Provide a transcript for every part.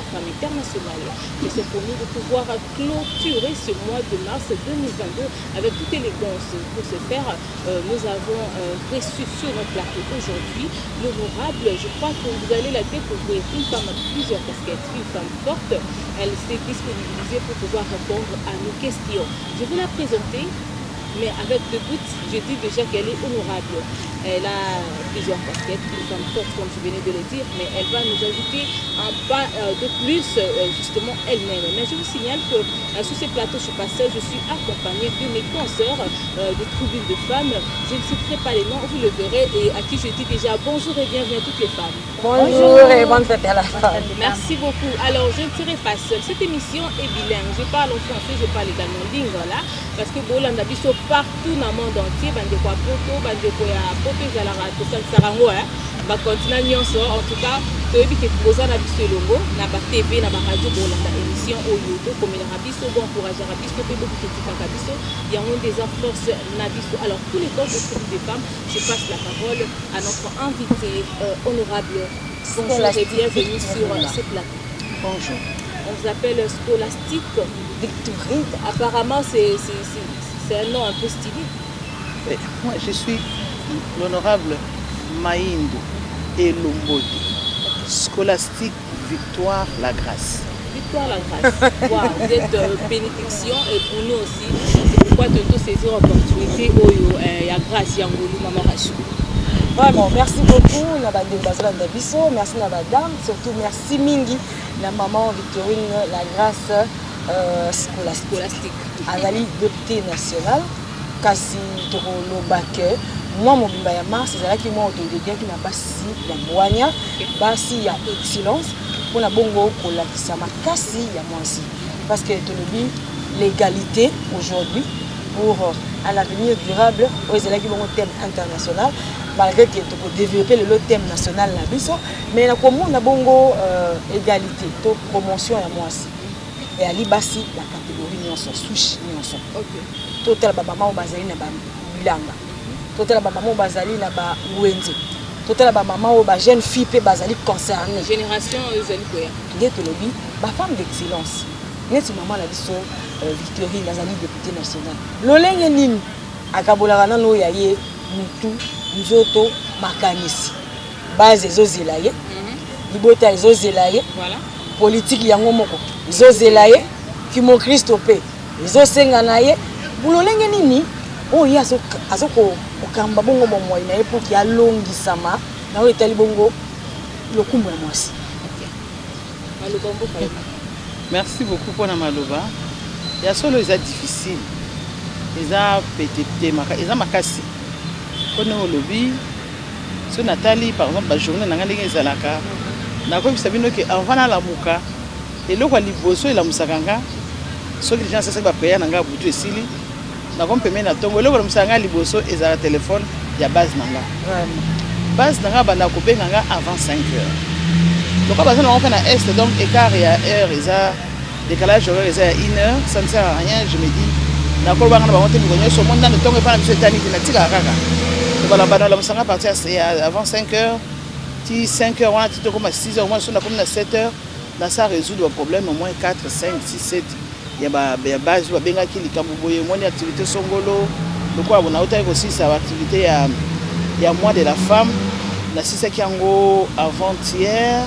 la femme internationale qui sont promis de pouvoir clôturer ce mois de mars 2022 avec toute élégance. Pour ce faire, nous avons reçu sur notre plateau aujourd'hui l'honorable, je crois que vous allez la découvrir, une femme avec plusieurs casquettes, une femme forte. Elle s'est disponibilisée pour pouvoir répondre à nos questions. Je vais la présenter, mais avec deux gouttes, je dis déjà qu'elle est honorable. Elle a plusieurs casquettes, une femme forte comme je venais de le dire, mais elle va nous ajouter un pas de plus, justement elle-même. Mais je vous signale que sur ces plateaux, je suis pas seule, je suis accompagnée de mes consoeurs de tribunes de femmes. Je ne citerai pas les noms, vous le verrez, et à qui je dis déjà bonjour et bienvenue à toutes les femmes. Bonjour et bonne fête à la femme. Merci beaucoup. Alors, je ne serai pas seule. Cette émission est bilingue. Je parle en français, je parle également lingala, parce que Bolanda biso partout dans le monde entier, bande kwa poto, bande kwa poto zalara to sarango ba continent nyonso. En tout cas, toyebi ke boza na biso elongo na ba TV na ba radio Bolanda émission oyo to komela biso bon encourager biso pe beaucoup ketika biso ya on des forces na biso. Alors, tous les corps de tribu des femmes, je passe la parole à notre invité honorable. Bonjour et bienvenue sur ce plateau. Bonjour. On vous appelle Scolastique Victorine. Apparemment, c'est un nom un peu stylé. Et moi, je suis l'honorable Maïndo et Lombodi. Scolastique Victoire la Grâce. Victoire la Grâce. Wow, vous êtes bénédiction et pour nous aussi. C'est pourquoi tantôt saisir l'opportunité où il y a grâce, il y a Maman Rachou. Vraiment, merci beaucoup. Merci à madame. Surtout merci Mingi, la maman Victorine la Grâce Scolastique. Azali députée nationale. Kasi Toro Baké. Moi, mon bimba ya mars, c'est là qui m'a autorisé qui n'a pas si la moigna, pas si il y a excellence. Pour la bongo, pour la kisama, kasi il y a moi aussi. Parce que l'égalité aujourd'hui pour un avenir durable, c'est là qui m'a un thème international. Malgré que tu peux développer le thème national là, mais comment on a bongo égalité, promotion à moi aussi. Et à l'ibasi la catégorie non sont souche non sont. Total maman bazali na ba bilanga. Total maman bazali na ba wenze. Total maman ba jeune fille pe bazali concernée. Génération ezali koya. Ngeto lobi ba femme d'excellence. Neti maman la biso Victorine bazali députée nationale. Lolenge nini akabolaka nano yaye mutu nzoto makanisi. Base ezozela ye. Libota ezozela ye. Voilà. Politique yango moko. Ezozela ye. Kimo Christo pe. Ezosenga na ye. Bulolenge nini oyo azoko okamba bongo momoyi na ye pour qu'il alongisama na oyo etali bongo lokumbu ya mwasi. Merci beaucoup pour la maloba. Il y a solo les difficile. Les a pété les a makasi. Quand on lobby sur Nathalie par exemple la journée na ngandenge ezalaka. Na ko bisabino ke avant la muka et le kwa liboso et la musakanga. Ce que les gens savent pas payer nanga butu esili. Na ko mpeme na tongo le ko musanga liboso ezala téléphone ya base nanga. Base nanga bana ko benga avant 5 heures. Donc quand on fait na est donc écart et heure ezala décalage horaire ezala 1 heure, ça ne sert à rien, je me dis. Na ko banga na ba monter bigonyo so monde na tongo pa na biso etani na tika kaka. Voilà bana la musanga partir avant 5 heures. Si 5 heures on a tout comme 6 heures, moi je suis comme à 7 heures. Là ça résout le problème au moins 4 5 6 7. Il y a base ou benga qui likambo boye mon activité songolo le quoi on a autant aussi sa activité il y a mois de la femme la sisa qui ango avant-hier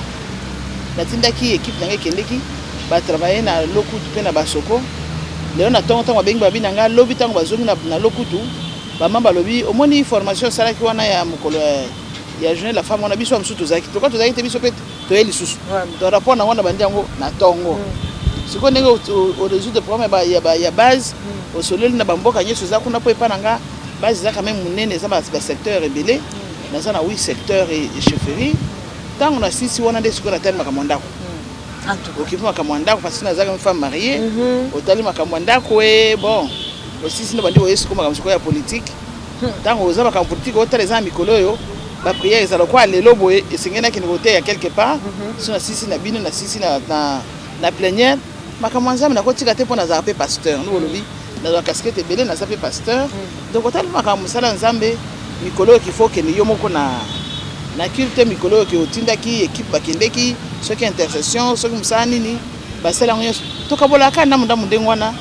la tinda qui équipe nanga kendeki ba travailler na lokutu pe na basoko leo na tonto benga babi nanga lobi tango bazongi na lokutu ba mamba lobi au moins ni formation sala ki wana ya mukolo ya journée la femme on a biso msutu zaki to quand zaki te biso pe to eli susu to rapport na wana bandiango na tongo. Ce qu'on est au résoudre des problèmes, il y a base, au soleil, il y a bamboka, il y a des qu'on a pas pas base, il y a quand même un secteur rebellé, dans un oui secteur et chefferie. Tant on a si on a des secours à terre, Makamanda. Ok, Makamanda, parce que nous avons une femme mariée, au Tali Makamanda, bon, aussi si nous avons dit que nous avons politique. Tant on a une politique, on a les amis coloyo. La prière, c'est quoi les lobos et c'est qu'il y a quelque part. Si on a si na bino, na si na plénière. Makamanza na kotika te pona zape pasteur nous lobi na la casquette belé na zape pasteur donc otali makamusala nzambe mikolo qu'il faut que ni yomoko na culte mikolo que otinda ki équipe bakendeki ce qui est intercession, ce qui me ça nini, c'est la réunion. Donc à bolaka na munda mundengwana.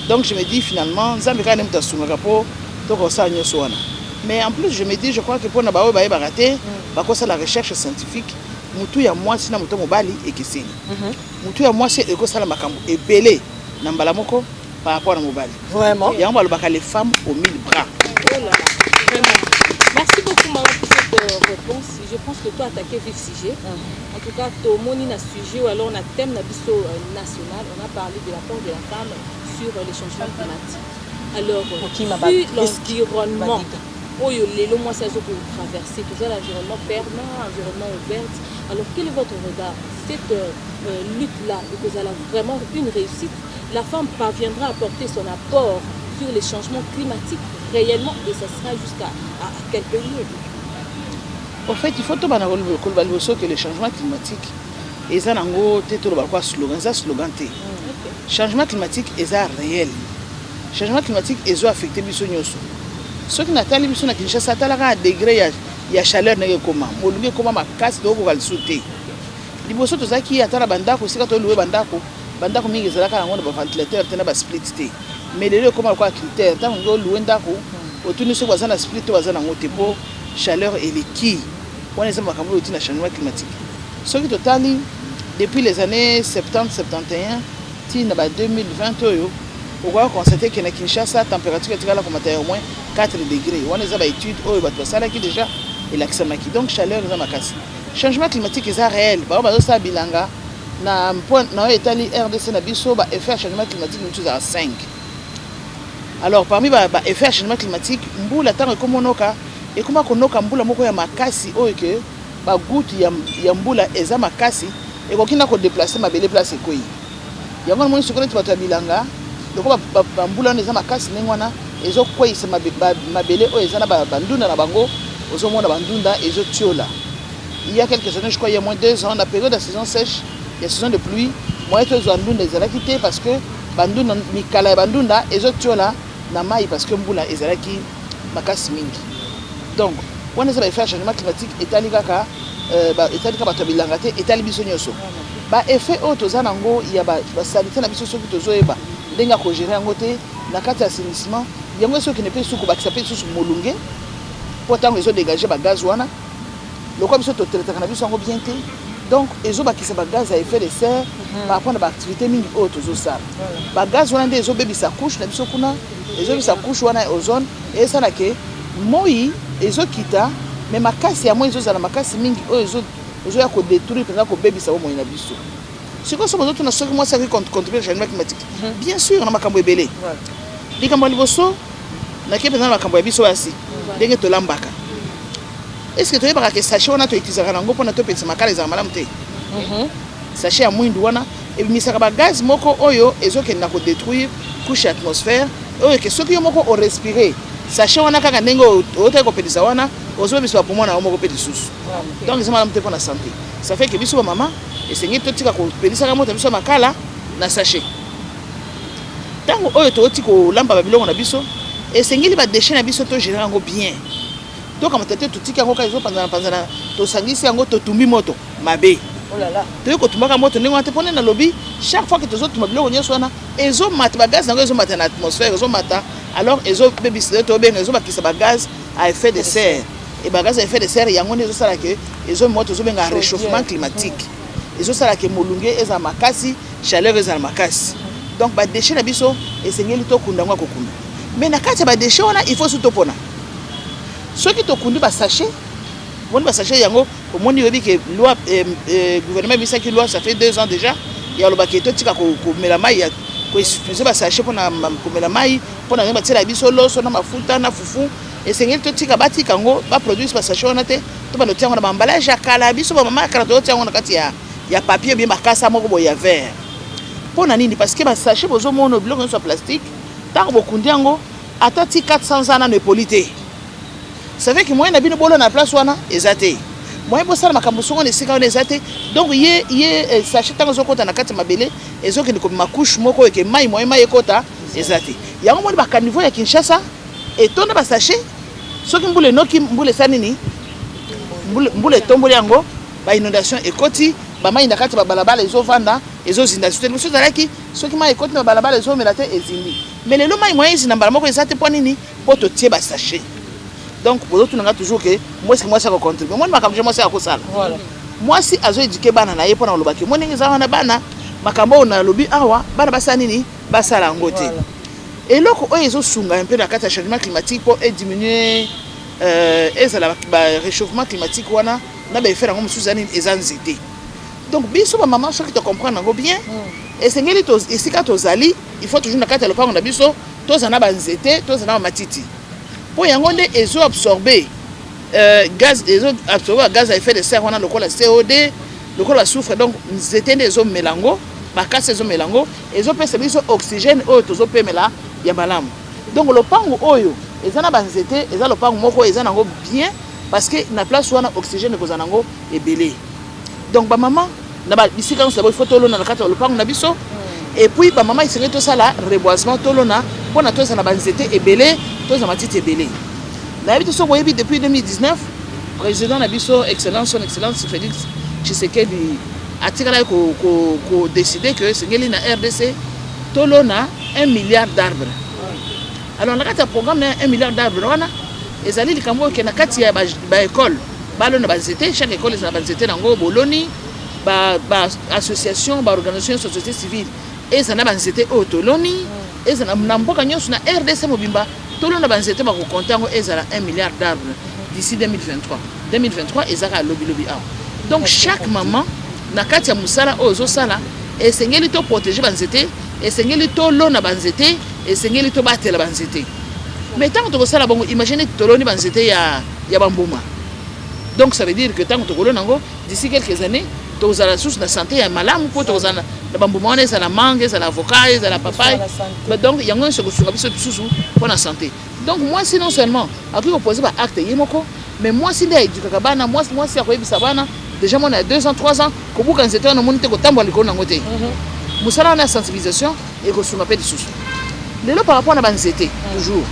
Donc je me dis finalement, Nzambe ka nemta sunga po, to ko sa nyoso wana. Mais en plus je me dis, je crois que pour na bawe bae baraté, ba ko ça la recherche scientifique, mutu ya mwasi na mutu mobali ekeseni. Mutu ya mwasi eko sala makambo ebele na mbala moko par rapport à mobali. Vraiment. Et on va le baka les femmes aux 1000 bras. Oh là là, vraiment. Merci beaucoup maman pour cette réponse. Je pense que toi attaqué vif sujet. En tout cas, tu as un sujet ou alors on a thème national. On a parlé de l'apport de la femme sur les changements climatiques. Alors, vu l'environnement, moi c'est pour traverser tout ça, l'environnement permanent, l'environnement ouvert. Alors, quel est votre regard? Cette lutte-là, et que vous avez vraiment une réussite, la femme parviendra à apporter son apport sur les changements climatiques réellement et ça sera jusqu'à quelle période? En fait, il faut que les changements climatiques, ils ont slogan. Changement climatique est réel. Changement climatique est affecté biso nyoso. Ce qui n'atteint biso na Kinshasa talaka degré ya chaleur na koma. Molunge koma makasi do ko kalisuté. Liboso to zaki atara bandako sika to loué bandako mingi zalaka na ngona ba ventilateur tena ba split té. Mais les koma kwa critère tant ngo loué ndako otuni so bazana split to bazana ngote po chaleur et les qui. On est sama kambo utina changement climatique. Ce qui totali depuis les années 70-71 tina ba 2020 oyo on va constater que na Kinshasa température est au moins 4 degrés. On a des études où il déjà et l'accès maki donc chaleur est makasi. Changement climatique est réel. Ba ça bilanga na point na Italie RDC na biso ba effet changement climatique nous à 5. Alors parmi ba effet changement climatique mbula tango komonoka et comment konoka mbula moko ya makasi oyo ke ba goutte ya mbula eza makasi et kokina ko déplacer mabele place koyi. Yango mo sukona tibata bilanga donc bambula neza makasi nengwana ezo kweyisa mabele o ezana bandunda na bango ozomona bandunda ezo tiola. Il y a quelques années, je crois il y a moins de 2 ans, la période de saison sèche, il y a saison de pluie, moi ezo bandunda ezala quitté parce que bandunda mikala bandunda ezo tiola na mai parce que mbula ezalaki makasi mingi. Donc on a fait changement climatique etali kaka bato bilanga te etali biso nyoso. Ba effet auto zanango ya ba salite na biso soki tozoyeba denga ko gérer yango te na kati assainissement yango soki ne peut suku ba kisape susu molunge pourtant ils ont dégagé ba gaz wana lokwa biso to traiter na biso yango bien te donc ezo ba kisa ba gaz à effet de serre par rapport à ba activité mingi auto zo sala ba gaz wana nde ezo bebisa couche na biso kuna ezo bisa couche wana ozone et ça na ke moi ezo kita mais makasi ya moi ezo zala makasi mingi o ezo ya ko détruire pendant ko bebisa o moi na biso. C'est quoi ça que nous avons moi ça contribuer au changement climatique. Bien sûr, on a makambo ebele. Les kambo liboso na ke pendant makambo ya biso asi. Ndenge to lambaka. Est-ce que tu es que sachet on a to utiliser rango pour na to petite makala za malamu te. Sachet ya mwindu wana et misaka ba gaz moko oyo ezoke na ko détruire couche atmosphère oyo ke soki yo moko o respirer. Sachet wana kaka ndenge o te ko petisa wana ozo biso pour moi na moko petit sous. Donc c'est malamu te pour la santé. Ça fait que biso ba maman et c'est tout tika ko pelisa ka moto biso makala na sachet tango oyo to tiko lamba ba bilongo na biso et sengeli ba déchets na biso to gérer yango bien to kama tete to tika yango ka izo panzana to sangisi yango to tumbi moto mabe oh là là to ko tumbaka moto ndenge te pone na lobby chaque fois que to zo tumba bilongo nyoso wana ezo mata ba gaz yango ezo mata na atmosphère ezo mata alors ezo bebisile to benga ezo bakisa ba gaz à effet de serre et ba gaz à effet de serre yango ezo sala ke ezo moto ezo benga réchauffement climatique. Et ça la que molunge eza makasi chaleur eza makasi donc ba déchets na biso esengeli to kunda ngwa kokunda mais na kati ba déchets wana il faut surtout pona soki to kundi ba sachet bon ba sachet yango au monde yebi que loi gouvernement bisa ki loi ça fait 2 ans déjà ya lo baketo tika ko mela mai ya ko exfuser ba sachet pona ko mela mai pona ngba tira biso loso na mafuta na fufu esengeli to tika batika ngo ba produire ba sachet wana te to ba lotia ngo na emballage ya kala biso ba mama kala to tia ngo na kati ya il y a papier bien makasa moko boy ya verre pona nini parce que ba sachet bozo mono biloko so plastique tant bokundi yango atati 400 ans na polité ça fait que moi na bino bolo na place wana ezate moi bo sala makambo songo ne sika wana ezate donc ye sachet tant zo kota na kati mabele ezoki ndiko makouche moko eke mai ekota ezate yango mo ba caniveau ya Kinshasa etonda ba sachet soki mbule noki mbule sanini mbule tomboli yango ba inondation ekoti bamai na kati balabala ezovanda ezozinda te mosusu ezalaki soki mai ekoti na balabala ezomela te ezindi mais lelo mai moyen ezina mbala moko eza te mpo nini mpo totie basachet donc bozotunanga toujours ke mwasi akocontribue moni makambo je mwasi akosala mwasi azoéduke bana na ye mpo na kolobaki mo ndenge eza wana bana makambo oyo nalobi awa bana basala nini basala yango te eloko oyo ezosunga mpe na kati ya changement climatique mpo ediminue ezala réchauffement climatique wana na baeffet yango mosusu eza nini eza nzete donc biso bamama soki tocomprendre yango bien esengeli esika tozali il faut toujours na kati ya lopango na biso tozala na banzete tozala na bamatiti mpo yango nde ezoabsorbe gaz à effet de serre wana lokola CO2 lokola basoufre donc nzete nde ezomela yango makasi ezomela yango ezopesa biso oxygène oyo tozopemela ya malamu donc lopango oyo eza na banzete eza lopango moko eza nango bien parce que na place wana oxygène ekozala nango ebele donc bamama na bisika nyonso il faut tolona na kati ya lopango na biso et puis bamama esengeli tosala reboisement tolona mpona tozala na banzete ebele tozala matiti ebele nayebi te soki boyebi depuis 2019 président na biso excellence son excellence Félix Tshisekedi atikala kodécide que esengeli na RDC tolona 1 milliard d'arbres alors na kati ya programme na 1 milliard d'arbres wana ezali likambo oyo ke na kati ya baekole balona banzete chaque école ezala banzete nango boloni association organisation société civile ezala na banzete oyo toloni ezala na mboka nyonso na RDC mobimba tolona banzete bakokonte yango ezala 1 milliard d'arbres d'ici 2023 ezaka lobi awa donc chaque maman na kati ya mosala oyo ozosala esengeli to protéger banzete esengeli tolona banzete esengeli tobatela banzete mais tant que tokosala bongo imaginez toloni banzete ya bambuma donc ça veut dire que tant que tokolona yango d'ici quelques années tozala source de santé ya malamu mpo tozala na bambuma wana ezala mangue ezala avocat ezala papaye donc yango nyonso kosunga biso lisusu mpo na santé donc mwasi non seulement akoki kopose baacte ye moko mais mwasi nde aedukaka bana mwasi akoyebisa bana déjà mwana ya 2 ans 3 ans kobuka nzete wana omoni te kotambola likolo nango te mosala wana ya sensibilisation ekosunga mpe lisusu lelo par rapport na banzete toujours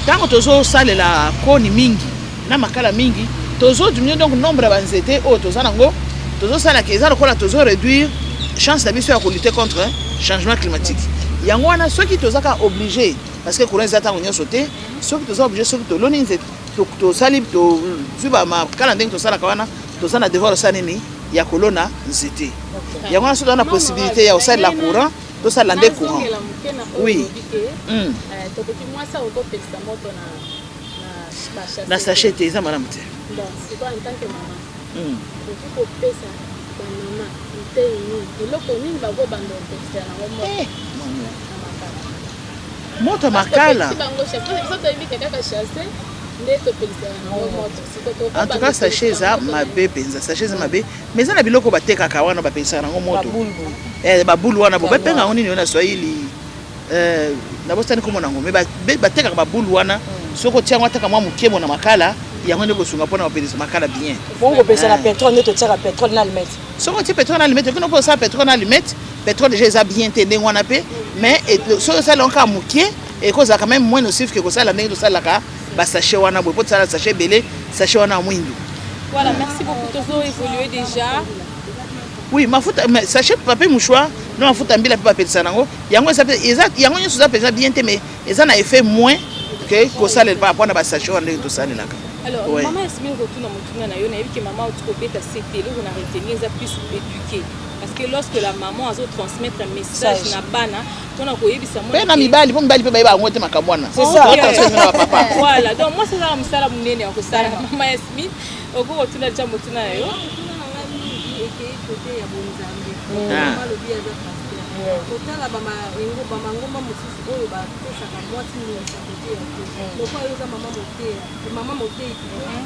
ntango tozosalela koni mingi na makala mingi tozodiminue donc nombre ya banzete oyo toza nango tozosalaka eza lokola tozoréduire chance na biso ya kolutte contre changement climatique yango wana soki tozaka obligé parce que courant eza ntango nyonso te soki toza obligé soki toloni nzete tosali tozwi bamakala ndenge tosalaka wana toza na devoir osala nini ya kolona nzete yango wana soki toza na possibilité ya kosalela courant tosalela nde courant oui na sachet te eza malamu te moto makala en tout cas sachet eza mabe mpenza sachet eza mabe mais eza na biloko batekaka wana bapesaka nango moto babulu wana bo bapenga yango nini yo na swahili nabosani komona yango mais batekaka babulu wana soki otiango ataka mwa mokemo na makala yango nde kosunga mpona bapelisa makala bien bongo kopesa na pétrole nde totiaka pétrole na allumette soki otie pétrole na allumette okino mpo osala pétrole na allumette pétrole déjà eza bien te ndenge wana mpe mais soki osala yango kaka mokie ekozala quand même moins nocif ke kosala ndenge tosalaka basachet wana boye mpo tosala sachet ebele sachet wana ya mwindu. Voilà, merci beaucoup. Tozo évolué déjà. Oui, mafuta sachet papier mouchoir non mafuta mbila pe bapelisa nango yango yango nyonso eza pesa bien te mais eza na effet moins que kosalela par rapport na basachet wana ndenge tosalelaka. Alors, ouais. Maman Yasmine retourne à mon na que maman a c'était là on a retenu les plus éduqués parce que lorsque la maman a transmettre un message na bana on a koyebi ça moi na mibali po mibali pe ba ba ngote makamwana c'est ça voilà donc moi c'est ça musala munene ya kosala maman Yasmine oko retourne déjà motuna na yo kotala bamangomba mosusu oyo bapesaka mwasi nyonso kote ya te lokwa oyo eza mama motei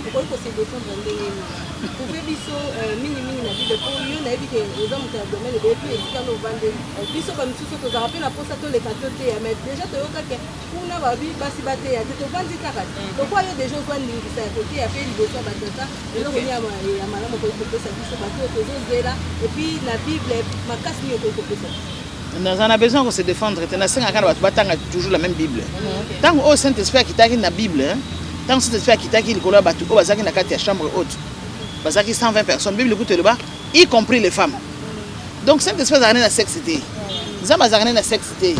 okoki kosedefendre ndenge nini pouve biso mingimingi na bible po yo nayebi ke oza moto ya domaine ebeyebi esika no ovandeli biso bamisusu tozala mpe na posa toleka toteya mais déjà toyokake kuna babi basi bateya te tovandi kaka te lokwa yo deja ozwa ndingisa ya koteya mpe liboso ya batata eloko ni ya malamu okoki kopesa biso bato oyo tozozela epuis na bible makasi nini okoki kopesa Nous avons besoin de se défendre. Nous avons toujours la même Bible. Tant que le Saint-Esprit qui est dans la Bible, tant que le Saint-Esprit qui est dans la chambre haute, parce qu'il y a 120 personnes, la Bible écoute le bas, y compris les femmes. Donc Saint-Esprit azalaki na sexe te. Nzambe azalaki na sexe te.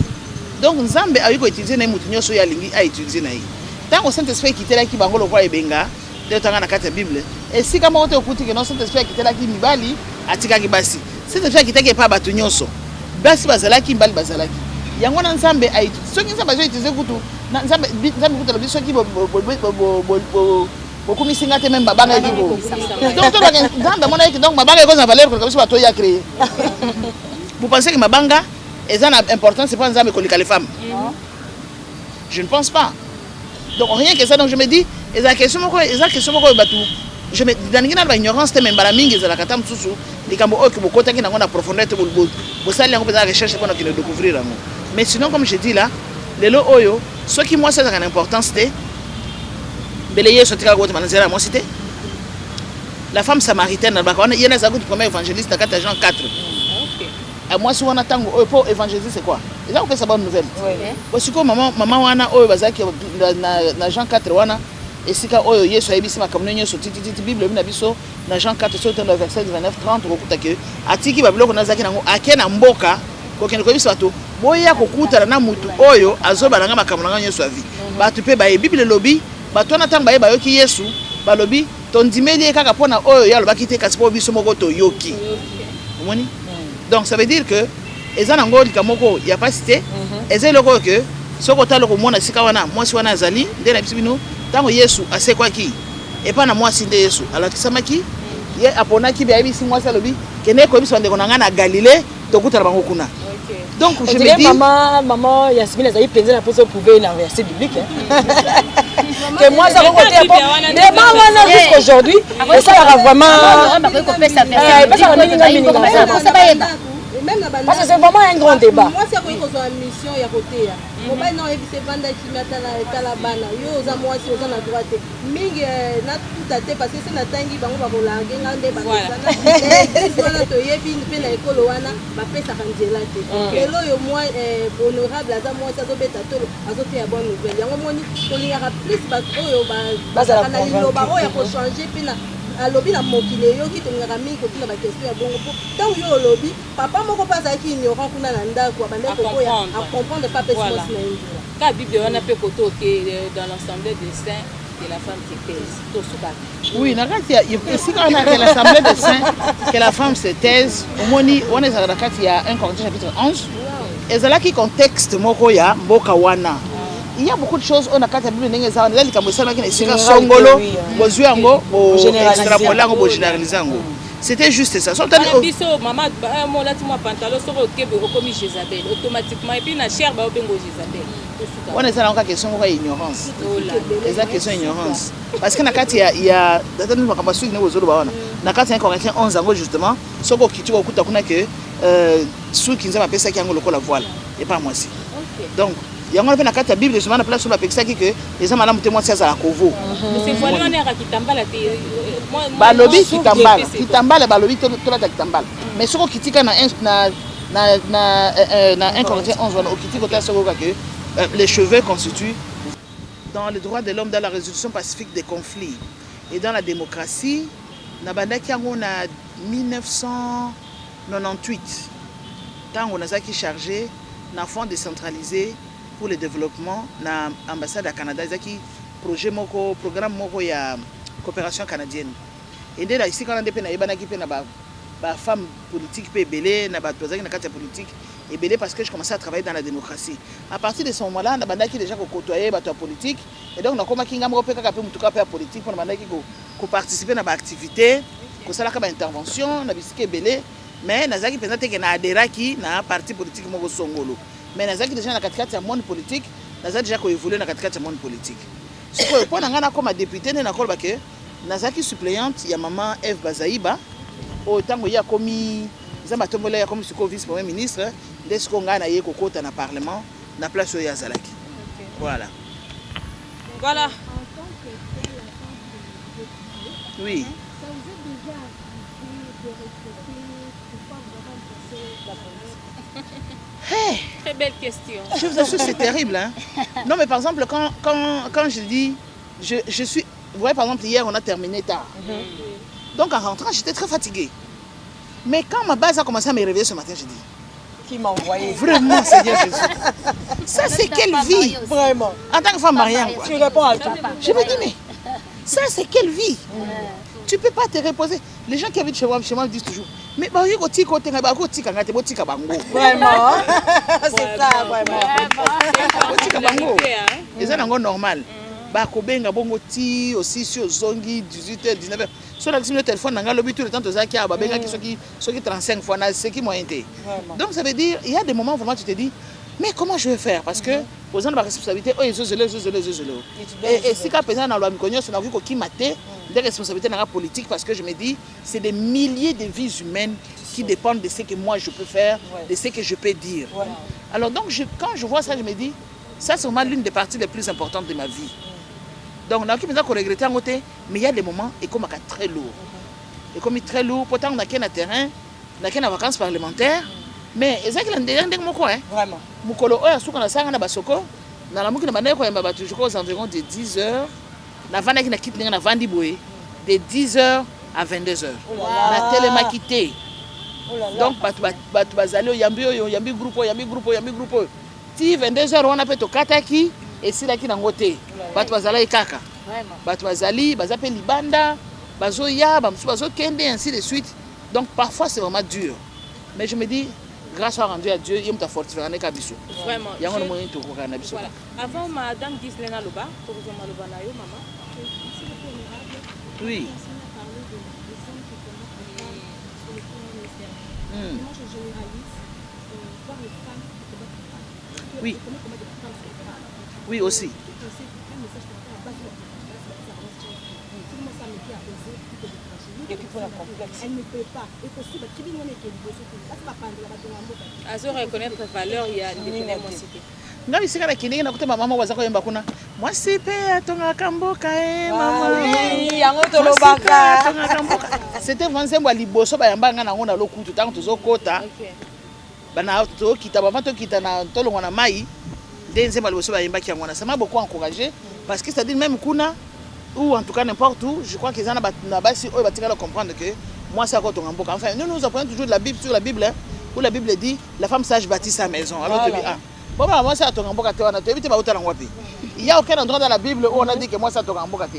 Donc Nzambe ayi ko utiliser na mutu nyonso ya lingi a utiliser na ye. Tant Saint-Esprit kitelaki bango lokwa ebenga, de tanga na kati ya Bible. Et si kama ote okuti que non Saint-Esprit kitelaki mibali atikaki basi. Saint-Esprit kitaki pa batu nyonso. Basi bazalaki mibali bazalaki. Yango na Nzambe ayi soki Nzambe azo utiliser kutu na Nzambe kutu la biso ki beaucoup misinga te même babanga eko. Donc to ba Nzambe mona eki donc babanga eko na valeur ko biso bato ya créer. Vous pensez que mabanga est important, c'est pas Nzambe kolika les femmes? Je ne pense pas. Donc rien que ça, donc je me dis, et la question moko batu, je me dans ngina ba ignorance te même bala mingi za la katam susu, likambo o ke bokota ki na ngona profondeur te bo sali ngo peza recherche pour nous découvrir amour. Mais sinon comme je dis là, lelo oyo, ce qui moi ça a une importance te beleye sotika go te manzera moi cité. La femme samaritaine na ba kona yena za go premier évangéliste na Jean 4. Moi si on attend pour évangéliser c'est quoi? Et là on fait sa bonne nouvelle. Parce que maman wana oyo bazaki na Jean 4 wana esika oyo Yesu ayebisi makambo nyonso titi Bible na biso na Jean 4 sur le verset 29 30 okuta ke atiki babiloko nazaki nango akena mboka kokende koyebisa bato boya kokutana na mutu oyo azobalanga makambo nanga nyonso avi bato pe baye Bible lobi bato na tanga baye bayoki Yesu balobi tondimeli kaka pona oyo ya lobaki te kasi po biso moko to yoki. Omoni? Donc ça veut dire que eza nango likamoko ya pasité eza loko que soko talo ko mona sika wana mwasi wana azali nde na bisibino tango Yesu asekwaki et pas na mwasi nde Yesu alakisamaki ye aponaki bia bisi mwasi alobi kene ko biso ndeko nanga na Galilée tokutala bango kuna. Donc je me dis maman Yasmine azali penza na poso prouver un verset biblique que moi ça côté débat wana jusqu'aujourd'hui et ça va vraiment parce que c'est vraiment un grand débat. Moi, c'est quoi une mission à côté. On va non éviter vendre qui mettent la bana. Yo, aux moi si aux en droite. Ming na tout à fait parce que c'est na tangi bango ba volange ngande ba sana. Voilà to yebi pe na école wana ba pesa kanjela te. Elo yo moi honorable aza moi ça dobeta to azote ya bonne nouvelle. Yango moni to li ya plus ba oyo ba na liloba oyo ko changer pe na alobi na mokile yo ki tongaka mingi kotina ba question ya bongo po tant yo olobi papa moko pasa ki ignorant kuna na ndako abande ko ya à comprendre pas pesa moi na indira ka Bible wana pe koto ke dans l'assemblée des saints que la femme se taise to suka. Oui, na kati ya ici quand on a l'assemblée des saints que la femme se taise omoni on est dans kati ya 1 Corinthiens chapitre 11 ezala ki contexte moko ya mboka wana. Il y a beaucoup de choses on a quand Bible ndenge za ndeli kambo sana kina sika songolo bozwi yango bo extrapoler yango bo généraliser yango. C'était juste ça. Biso maman mon lati moi pantalon soko kebe okomi Jézabel automatiquement et puis na cher ba obengo Jézabel. On est là encore question de ignorance. C'est la question ignorance. Parce que na kati ya datani makambo suki ne bozolo ba wana. Na kati ya Corinthiens 11 yango justement soko kitu okuta kuna que suki nzama pesa ki yango lokola voile et pas moi si. Donc yango na kati ya Bible justement na place sur la pekisa ki que les hommes alamu témoin ça la kovo. Mais c'est voile wana ka kitambala te ba lobi kitambala ba lobi to la kitambala. Mais soko kitika na 1 Corinthiens 11 wana okitiko ta soko que les cheveux constituent dans les droits de l'homme, dans la résolution pacifique des conflits et dans la démocratie. Nabandaki yango na 1998 tant on a qui chargé na fonds décentralisé pour le développement na ambassade à Canada zaki projet moko programme moko ya coopération canadienne et dès là ici quand on a na yebana ki pe na ba femme politique pe belé na ba tozaki na kati politique et belé parce que je commençais à travailler dans la démocratie. À partir de ce moment-là na bandaki déjà ko côtoyer ba politique et donc na koma kinga moko pe kaka pe mutuka pe politique pour na bandaki ko participer na ba activité ko sala ka ba intervention na bisike belé mais nazaki penza te ke na aderaki na parti politique moko songolo. Mais nazaki déjà na katikati ya monde politique nazaki déjà ko évoluer na katikati ya monde politique. Ce que pour ngana comme député na kolba ke nazaki suppléante ya maman Eve Bazaiba autant ya komi zamba tombola ya comme siko vice premier ministre desko ngana ye kokota na parlement na place ya Zalaki. Voilà. Voilà. Oui. Hey. Très belle question. Je vous assure, c'est terrible. Hein? Non, mais par exemple, quand je dis, je suis... Vous voyez, par exemple, hier, on a terminé tard. Donc, en rentrant, j'étais très fatiguée. Mais quand ma base a commencé à me réveiller ce matin, je dis, qui m'a envoyé. Vraiment, Seigneur Jésus. Ça, c'est quelle vie? Vraiment. En tant que femme mariée, quoi. Tu réponds à tout. Je me dis, mais ça, c'est quelle vie? Tu ne peux pas te reposer. Les gens qui habitent chez moi me disent toujours, mais bah, Vraiment. C'est ça, vraiment. C'est normal. Bakobenga bongo ti aussi sur zongi 18h 19h sur la téléphone nanga lobi tout le temps tozaki a babenga qui 35 fois na c'est qui moyen té. Donc ça veut dire il y a des moments vraiment tu te dis mais comment je vais faire parce que aux gens de la responsabilité oh et si ka pesant dans loi mikonyo c'est na vu ko ki maté des responsabilités dans la politique parce que je me dis c'est des milliers de vies humaines qui dépendent de ce que moi je peux faire, de ce que je peux dire. Alors donc quand je vois ça je me dis ça c'est vraiment l'une des parties les plus importantes de ma vie. Donc, on a regretté en côté, mais il y a des moments et comme très lourd. Et comme très lourd, pourtant on a qu'un terrain, on a qu'un vacances parlementaires, mais c'est ça qui est vraiment. Vraiment. Mukolo oya suka na sanga na basoko, na la mukina banaye ko yamba batu aux environs de 10h. Na vana ki na kit na vandi boye de 10h à 22h. Na telema quitté. Donc batu bazali yambi groupe. Ti 22h on a fait to kataki et si la ki na ngote. Batu bazala kaka. Batu bazali bazape libanda, bazoya, bazo kende ainsi de suite. Donc parfois c'est vraiment dur. Mais je me dis grâce à rendu à Dieu, il m'a fortifié en Kabiso. Vraiment. Il y a un moyen de tout voilà. Avant madame Gislena Loba, pour vous maman. Oui. Oui. Oui aussi. Elle ne peut pas. Et possible, tu dis non mais à se reconnaître valeur, il y a des animosités. Ngabi sikana kinenge na kutema mama wazako yemba kuna. Mwasi pe atonga kamboka mama. Oui, yango tolobaka. C'était vanzembo liboso ba yamba nga na ngona lokutu tango tozokota. Bana to kita ba to kita na tolongo na mai. Denzembo liboso ba yamba ki ngona. Ça m'a beaucoup encouragé parce que ça dit même kuna ou en tout cas n'importe où, je crois qu'ils en ont basi eux va comprendre que moi c'est encore ton amboka. Enfin, nous apprenons toujours de la Bible sur la Bible hein, où la Bible dit la femme sage bâtit sa maison. Alors tu dis ah. Bon bah moi c'est ton amboka te wana te éviter ba utala ngwapi. Il y a aucun endroit dans la Bible où on a dit que moi c'est ton amboka te.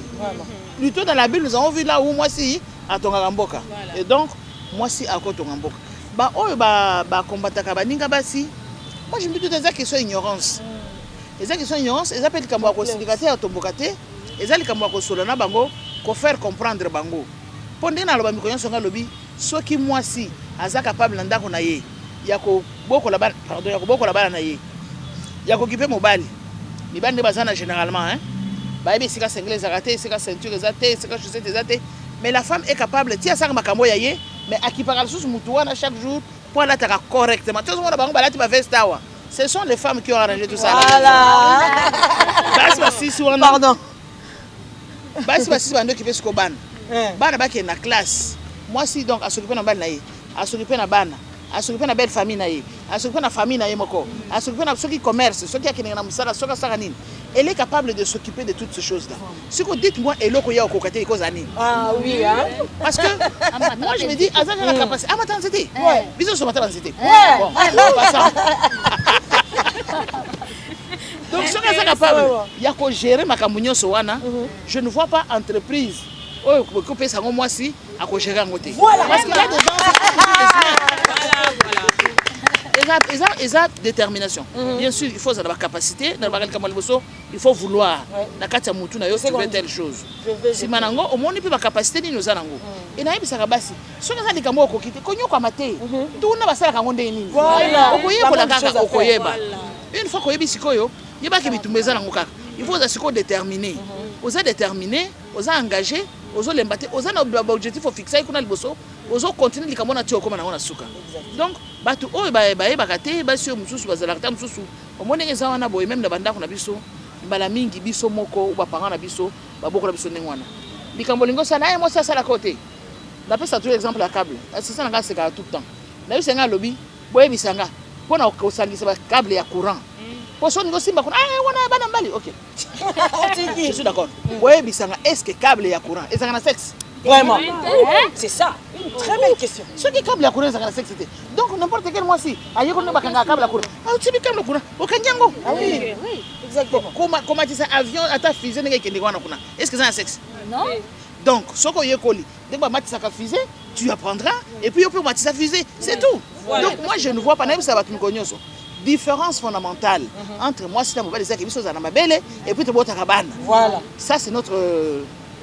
Plutôt dans la Bible nous avons vu là où moi si à ton amboka. Et donc moi si à ton amboka. Ba oh ba combataka ba ninga basi. Moi je me dis tout ça qui sont ignorance. Les gens qui sont ignorance, ils appellent comme ko syndicataire tomboka te. Ezali kamwa ko solana bango ko faire comprendre bango pondé na loba mikonyo songa lobi soki mwasi aza capable ndako na ye ya ko bokola bana pardon ya ko bokola bana na ye ya ko kipe mobali mibande bazana généralement hein ba yebi sika sengle zakate sika ceinture ezate sika chaussette ezate mais la femme est capable tia saka makambo ya ye mais akipaka sous mutu wana chaque jour pour la taka correctement tous monde bango balati ba vestawa ce sont les femmes qui ont arrangé tout ça voilà pardon basi basi bando qui fait ce qu'on bana baki na classe moi si donc à s'occuper na bana naie à s'occuper na bana à s'occuper na belle famille naie à s'occuper na famille naie moko à s'occuper na ceux qui commerce ceux qui a na musala ceux qui saranine elle est capable de s'occuper de toutes ces choses là ce que dites-moi eloko ya okokate cause ani ah oui hein parce que moi je me dis azana la capacité ah attends c'était bisous sur matin c'était bon donc ce que ça capable il y a ko gérer makambo nyonso wana je ne vois pas entreprise oh ko pesa ngo moi si à ko gérer ngoté parce qu'il y a des gens ils ont détermination bien sûr il faut avoir capacité dans la il faut vouloir na kati ya mutu na yo tu veux telle chose si manango au monde peut ba capacité ni noza nango et na yebisa basi so ka zali kambo ko kite ko nyoko amate tuna basala kango nde nini okoye ko la kaka okoyeba une fois ko yebisi koyo yeba ke bitumeza nango kaka il faut être déterminé oza déterminé oza engagé ozo lembate oza na objectif au fixer kuna liboso ozo continuer likambo na tio koma na suka donc batu oyo ba bakate basi mususu bazala kata mususu omone ngeza wana boye même na banda kuna biso mbala mingi biso moko ba parents na biso baboko na biso ndengwana likambo lingo sana moi ça la côté na pesa tout exemple la câble c'est ça nga c'est tout le temps na yo senga lobi boye bisanga pona ko sangisa ba câble ya courant poso ngo simba kuna wana bana mbali OK je suis d'accord boye bisanga est-ce que câble ya courant ezanga na sexe vraiment c'est ça Une très belle question. Ce qui câble la courant, c'est la sexité. Donc n'importe quel mois si, ailleurs on ne va pas câble la courant. Ah tu dis câble la courant. Au Kanyango. Ah oui, oui, exactement. Comment tu sais avion à ta fusée n'est qu'un dégoût. Est-ce que c'est un sexe? Non. Donc ce qu'on y est collé, dès que tu as fusée, tu apprendras et puis on peut matcher sa fusée. C'est tout. Donc moi je ne vois pas même ça va te me différence fondamentale entre moi si tu as mobile des acquis à ma belle et puis tu bois ta cabane. Voilà. Ça c'est notre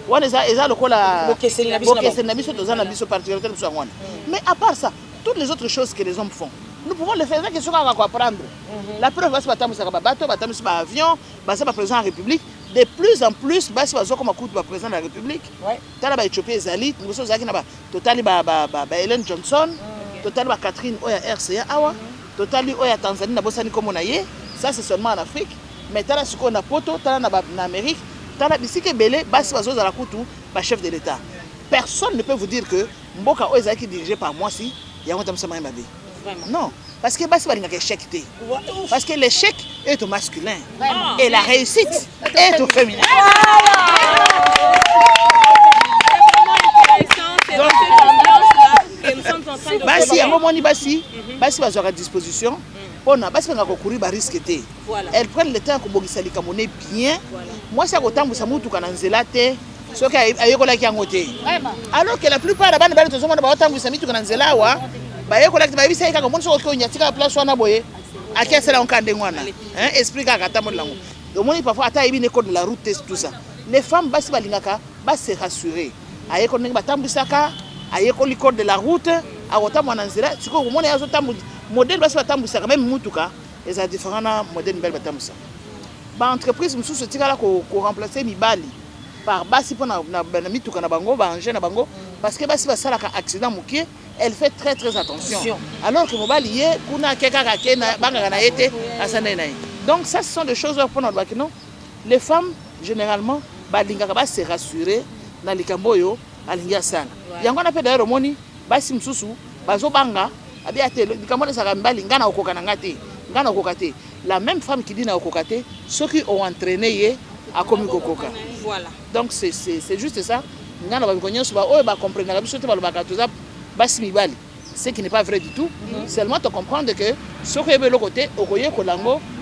on est le col à mais à part ça, toutes les autres choses que les hommes font, nous pouvons le faire. Qu'est-ce qu'on va apprendre? La preuve, c'est que nous avons bateau, avion, président de la République. De plus en plus, comme un président de la République. Tu as l'Éthiopie, Ezalit, nous avons Totali Helen Johnson, Totali Catherine Oya RCA, Totali Oya Tanzanie, Nabosani Komonaye. Ça, c'est seulement en Afrique. Mais tu as ce qu'on a Poto, tu as en Amérique. Chef de l'État. Personne ne peut vous dire que Mboka Oeza qui est dirigé par moi si il y a un homme non, parce que parce que l'échec est au masculin et la réussite est au féminin. Basi à moment ni basi va à disposition. On a basi courir ba risque té. Elles prennent le temps ko bongisa likamone bien. Moi c'est ko tambusa mutu kana nzela té. Ce qui ayokola ki angoté. Alors que la plupart des bana to zomona ba tambusa mitu kana nzela wa ba yokola ki ba bisa ka monso ko nyatika place wana boye. Akia sala onkande ngwana. Hein esprit ka katamo lango. Donc moi parfois ata ibine code de la route tout ça. Les femmes basi balingaka ba se rassurer. Ayeko ninga batambusaka, ayeko li code de la route, awota mwana nzela, siko komona yazo tambusa. Modèle basi batambusa même mutuka les a différents modèles belle batambusa ba entreprise mususu tikala ko remplacer mibali par basi pona na mituka na bango ba engine na bango parce que basi basala ka accident mukie elle fait très attention alors que mobali ye kuna keka ka kena banga na yete asana na. Donc ça ce sont des choses pour notre bakino les femmes généralement balinga ba se rassurer na likambo yo alinga sana yango na pe d'ailleurs moni basi mususu bazo banga. La même femme qui dit na okokate, ceux qui ont entraîné à komi kokoka. Voilà. Donc c'est juste ça. Ce qui n'est pas vrai du tout. Seulement de comprendre que ce qui est de l'autre côté,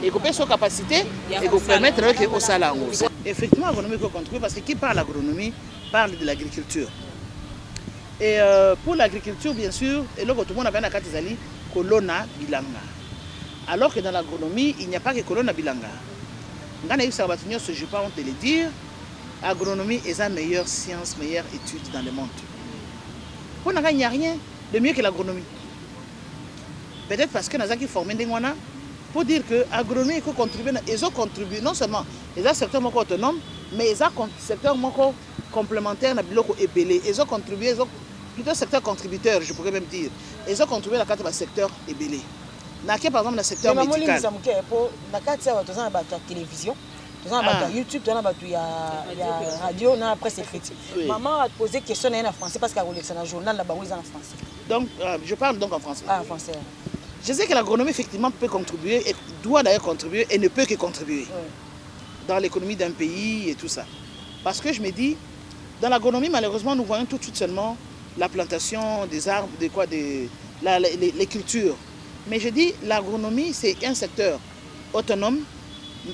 et qu'on peut sa capacité et qu'on permettre au salango. Effectivement, l'agronomie peut contribuer parce que qui parle d'agronomie parle de l'agriculture. Et pour l'agriculture, bien sûr, et là, tout le monde a bien akatizali kolona bilanga. Alors que dans l'agronomie, il n'y a pas que kolona bilanga. Ngana yusa batunyo je pas honte de le dire, agronomie est la meilleure science, meilleure étude dans le monde. Pour n'a il n'y a rien de mieux que l'agronomie. Peut-être parce que nous avons formé des moyens pour dire que l'agronomie peut contribuer, ils ont contribué non seulement ils ont un secteur autonome, mais ils ont un secteur complémentaire, ils ont contribué, ils ont plutôt secteur contributeur, je pourrais même dire. Ils ont contribué à la secteur ébélé. Par exemple, dans le secteur médical. Dans la télévision, dans la YouTube, dans la radio, dans la presse écrite. Maman a posé question en français parce qu'elle a un journal là-bas où ils sont en français. Donc, je parle donc en français. Ah, en français. Je sais que l'agronomie, effectivement, peut contribuer, et doit d'ailleurs contribuer, et ne peut que contribuer dans l'économie d'un pays et tout ça. Parce que je me dis, dans l'agronomie, malheureusement, nous voyons tout de suite seulement la plantation des arbres, les cultures. Mais je dis, l'agronomie, c'est un secteur autonome.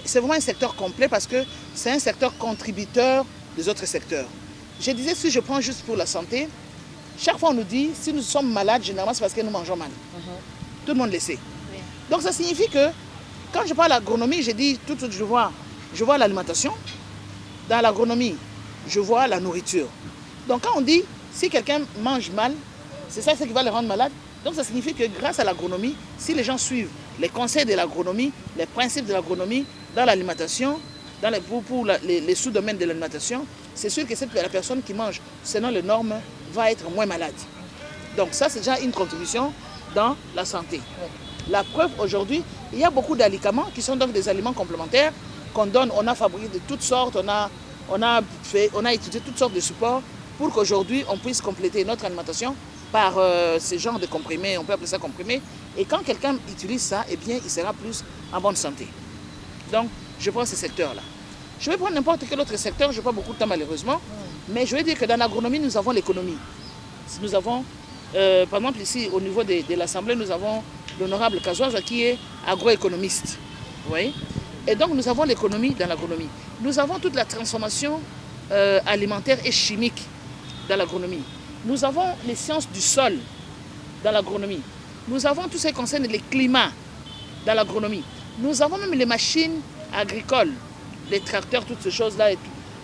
C'est vraiment un secteur complet parce que c'est un secteur contributeur des autres secteurs. Je disais, si je prends juste pour la santé, chaque fois on nous dit, si nous sommes malades, généralement c'est parce que nous mangeons mal. Tout le monde le sait. Donc ça signifie que, quand je parle d'agronomie, je dis, tout de suite, je vois l'alimentation. Dans l'agronomie, je vois la nourriture. Donc quand on dit, si quelqu'un mange mal, c'est ça ce qui va le rendre malade. Donc ça signifie que grâce à l'agronomie, si les gens suivent les conseils de l'agronomie, les principes de l'agronomie dans l'alimentation, pour les sous-domaines de l'alimentation, c'est sûr que la personne qui mange selon les normes va être moins malade. Donc ça c'est déjà une contribution dans la santé. La preuve aujourd'hui, il y a beaucoup d'aliments qui sont donc des aliments complémentaires qu'on donne, on a fabriqué de toutes sortes, on a étudié toutes sortes de supports pour qu'aujourd'hui on puisse compléter notre alimentation par ce genre de comprimés, on peut appeler ça comprimés. Et quand quelqu'un utilise ça, eh bien, il sera plus en bonne santé. Donc, je prends ce secteur-là. Je vais prendre n'importe quel autre secteur, je n'ai pas beaucoup de temps malheureusement, mais je vais dire que dans l'agronomie, nous avons l'économie. nous avons, par exemple ici au niveau de l'Assemblée, nous avons l'honorable Kazouaza qui est agroéconomiste. Vous voyez? Et donc nous avons l'économie dans l'agronomie. Nous avons toute la transformation alimentaire et chimique dans l'agronomie. Nous avons les sciences du sol dans l'agronomie. Nous avons tout ce qui concerne les climats dans l'agronomie. Nous avons même les machines agricoles, les tracteurs, toutes ces choses-là, et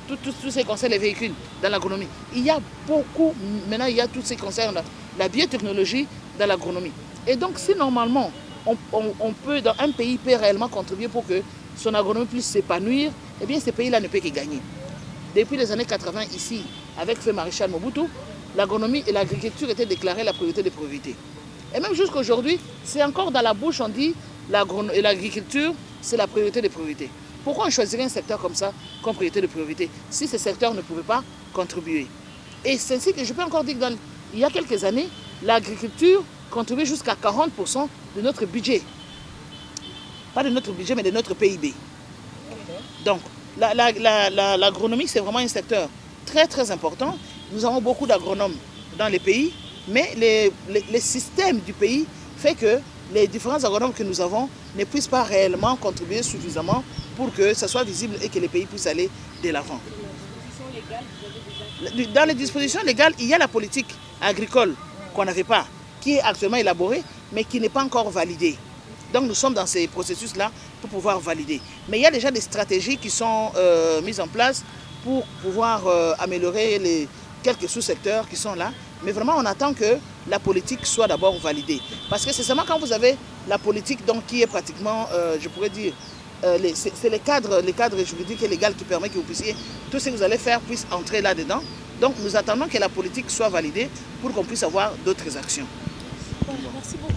tout ce qui concerne les véhicules dans l'agronomie. Il y a beaucoup, maintenant il y a tout ce qui concerne la biotechnologie dans l'agronomie. Et donc si normalement on peut, dans un pays peut réellement contribuer pour que son agronomie puisse s'épanouir, eh bien ce pays-là ne peut que gagner. Depuis les années 80 ici, avec Feu Maréchal Mobutu, l'agronomie et l'agriculture étaient déclarées la priorité des priorités. Et même jusqu'à aujourd'hui, c'est encore dans la bouche, on dit l'agriculture, c'est la priorité des priorités. Pourquoi on choisirait un secteur comme ça comme priorité de priorité si ce secteur ne pouvait pas contribuer? Et c'est ainsi que je peux encore dire qu'il y a quelques années, l'agriculture contribuait jusqu'à 40% de notre budget. Pas de notre budget, mais de notre PIB. Donc, l'agronomie, c'est vraiment un secteur très très important. Nous avons beaucoup d'agronomes dans les pays, mais les systèmes du pays fait que les différents agronomes que nous avons ne puissent pas réellement contribuer suffisamment pour que ça soit visible et que les pays puissent aller de l'avant. Dans les dispositions légales, il y a la politique agricole qu'on n'avait pas, qui est actuellement élaborée, mais qui n'est pas encore validée. Donc nous sommes dans ces processus-là pour pouvoir valider. Mais il y a déjà des stratégies qui sont mises en place pour pouvoir améliorer les quelques sous-secteurs qui sont là. Mais vraiment, on attend que la politique soit d'abord validée. Parce que c'est seulement quand vous avez la politique donc, qui est pratiquement, je pourrais dire, c'est les cadres juridiques et légaux qui permettent que vous puissiez, tout ce que vous allez faire puisse entrer là-dedans. Donc nous attendons que la politique soit validée pour qu'on puisse avoir d'autres actions. Merci beaucoup.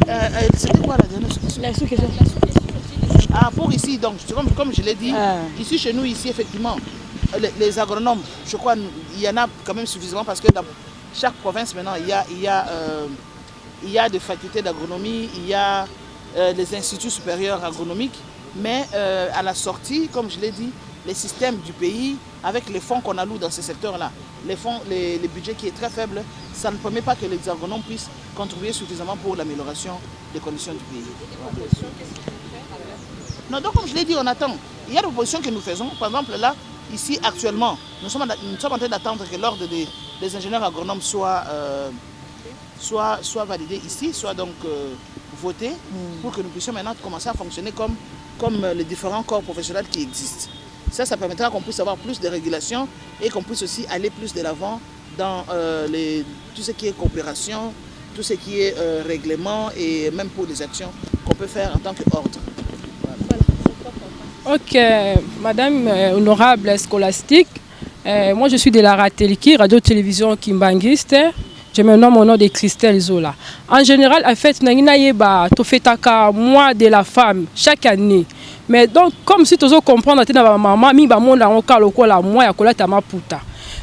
C'était quoi la dernière question? La sous-question. Ah, pour ici, donc, comme je l'ai dit, ici chez nous, ici effectivement, les agronomes, je crois il y en a quand même suffisamment parce que dans chaque province maintenant, il y a des facultés d'agronomie, il y a des instituts supérieurs agronomiques, mais à la sortie, comme je l'ai dit, les systèmes du pays, avec les fonds qu'on alloue dans ces secteurs-là, les budgets qui est très faible, ça ne permet pas que les agronomes puissent contribuer suffisamment pour l'amélioration des conditions du pays. Non, donc comme je l'ai dit, on attend. Il y a des propositions que nous faisons. Par exemple, là, ici, actuellement, nous sommes en train d'attendre que l'ordre des ingénieurs agronomes soit validé ici, soit donc voté, pour que nous puissions maintenant commencer à fonctionner comme les différents corps professionnels qui existent. Ça permettra qu'on puisse avoir plus de régulation et qu'on puisse aussi aller plus de l'avant dans tout ce qui est coopération, tout ce qui est règlement et même pour les actions qu'on peut faire en tant qu'ordre. Ok, Madame honorable scolastique, moi je suis de la RATELIKI, radio-télévision kimbanguiste. Je me nomme au nom de Christelle Zola. En général, en fait, tu fais un mois de la femme chaque année. Mais donc, comme si tu comprends que maman, mi ba mona onka lokola moi ya kolata maputa.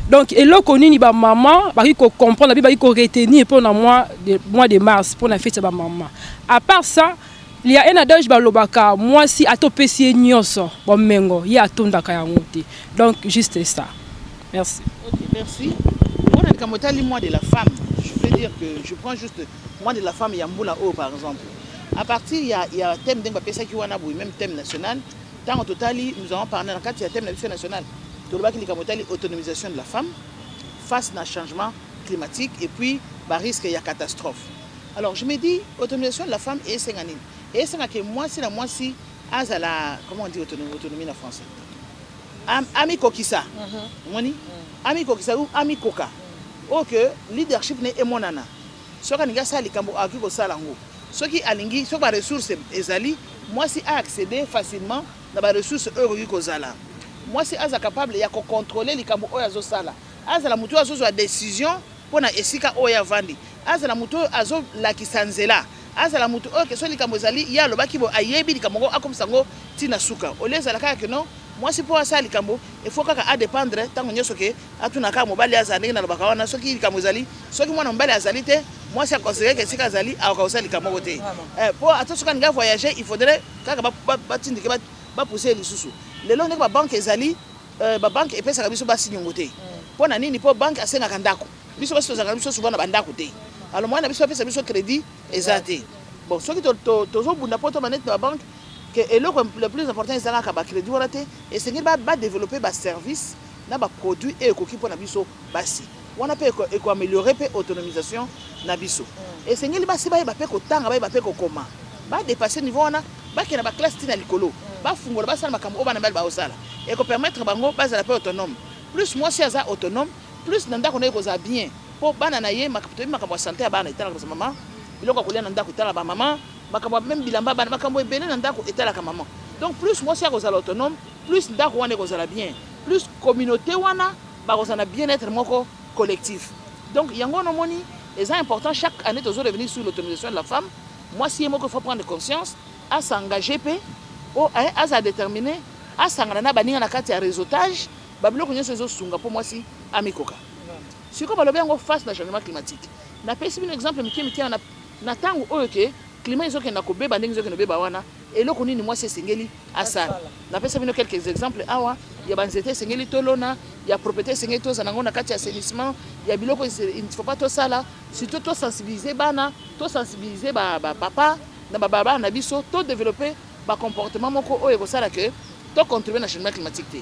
Donc, et là qu'on ni ba maman, ba ko comprendre, ba ko retenir pour le mois de mars pour la fête de maman. À part ça, il y a un adage balobaka moi si atopesi nyoso bon mengo ya tonda ka yangote. Donc juste ça. Merci. OK, merci. Pour le Kamotali mois de la femme, je peux dire que je prends juste mois de la femme Yamboula O par exemple. À partir il y a un thème d'un pesa qui wana boui même thème national. Tant en total nous avons parlé dans quatre il y a thème national. Tout le Kamotali autonomisation de la femme face à un changement climatique et puis bah risque il y a catastrophe. Alors je me dis autonomisation de la femme et c'est gagnant. Et c'est que moi si azala comment on dit autonomie en français. Ami kokisa. Moni ami kokisa ou ami koka. OK, leadership ne emonana. Soka ninga sali kambo akiko salango. Soki alingi soka ressources ezali, moi si a accéder facilement na ba ressources ko zala. Moi si aza capable ya ko contrôler likambo oya zo sala. Azala mutu azo zo décision pona esika oya vandi. Azala mutu azo la kisanzela. Azala mutu oke so likambo ezali ya lobaki bo ayebi likambo akomsango tina suka. Oleza la kaka non. Moi si pour ça likambo il faut kaka a dépendre tango nyoso ke atuna ka mobali azali na lobaka wana soki likambo ezali soki mwana mobali azali te moi si a considéré que sika azali akausa likambo kote pour atsoka nga voyager il faudrait kaka ba tindike ba pousser lisusu lelo ndeko ba banque ezali ba banque epesa biso ba signongote pona nini po banque asenga kandako biso basi tozalaka biso souvent na bandako te alors moyen na biso apesa biso crédit eza te bon soki tozobunda mpo to manete na babanke ke eloko le plus important ezalaka bacrédit wana te esengeli badéveloppe baservice na baproduit oyo ekoki mpo na biso basi wana mpe ekoaméliorer mpe autonomisation na biso esengeli basi bayeba mpe kotanga bayeba mpe kokoma badépasse niveau wana bakenda baklasse ntina likolo bafungola basala makambo oyo bana mibali baosala ekopermettre bango bazala mpe autonome plus mwasi aza autonome plus na ndako na ye kozala bien mpo bana na ye makambo ya santé ya bana etalaka basa mama biloko ya kolia na ndako etalaka bamama makambo meme bilamba bana makambo ebele na ndako etalaka mama donc plus mwasi akozala autonome plus ndako wana ekozala bien plus communauté wana bakozala bien-être moko collectif donc yango wana omoni eza important chaque année tozo revenir sur l'autonomisation de la femme mwasi ye moko il faut prendre conscience à s'engager pe à se déterminer à sangana na baninga na kati ya réseautage babiloko nyonso ezosunga mpo mwasi amikoka siko balobi yango face na changement climatique napesi bino exemple mike na ntango oyo ke climat ezokenda kobeba ndenge ezokenda kobeba wana eloko nini mwasi esengeli asala napesa bino quelques exemples awa ya banzete esengeli tolona ya propriété esengeli tozala nango na kati ya assainissement ya biloko il ne faut pas tosala surtout tosensibiliser bana tosensibiliser bapapa na bababa na biso todévelopper bacomportement moko oyo ekosala ke tocontribue na changement climatique te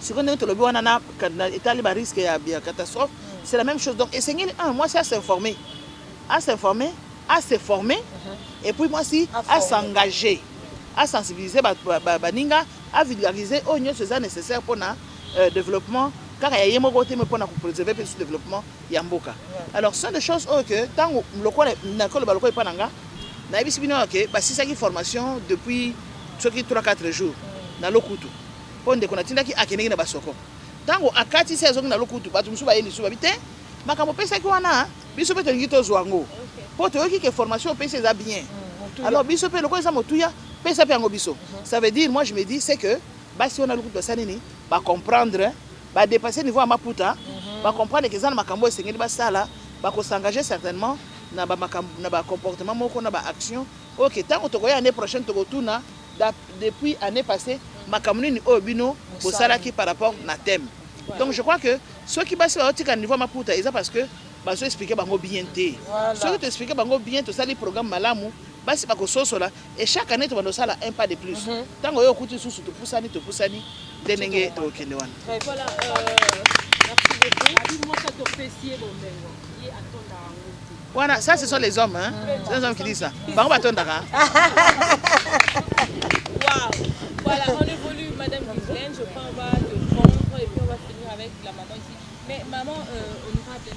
sikoyo ndenge tolobi wana na etali barisque ya catastrophe c'est la même chose donc esengeli mwasi s'informer à se former et puis moi aussi à s'engager à sensibiliser baninga à vulgariser au nyonso eza nécessaire pour na développement car ya ye moko te me pour na préserver pe sur développement ya mboka alors ce sont des choses que tango lokola na kolo baloko epa nanga na ebisi bino ke basisaki formation depuis soki 3-4 jours na lokutu po ndeko na tindaki akeneki na basoko tango akati se azongi na lokutu bato musu bayeli su babite makambo pesaki wana biso pe tolingi tozwa ngo po toyoki ke formation pesa eza bien alors biso pe lokola eza motuya pesa pe yango biso ça veut dire moi je me dis c'est que basi wana lokutu basala nini bacomprendre badépasser niveau ya maputa bacomprendre ke eza na makambo esengeli basala bakosengager certainement na bacomportement moko na baaction ok ntango tokoya année prochaine tokotuna depuis année passée makambo nini oyo bino bosalaki par rapport na thème donc je crois que ceux qui baissent au niveau de Maputa, c'est parce que baso expliquer bango bien te. Ceux qui t'expliquent bango bien, tu sais les programmes malamu, basi bako sosola et chaque année tu vas nous un pas de plus. Tant que yo kuti sous te poussani denenge to kendewan. Voilà, merci beaucoup. Dis-moi ça t'offrier bombengo. Yi atonda ngoti. Voilà, ça ce sont les hommes hein. C'est les hommes qui disent ça. Bango batondaka. Waouh. Voilà, on évolue madame Ghislaine, je crois on va te prendre et puis on va finir avec la maman ici. Mais maman, honorable,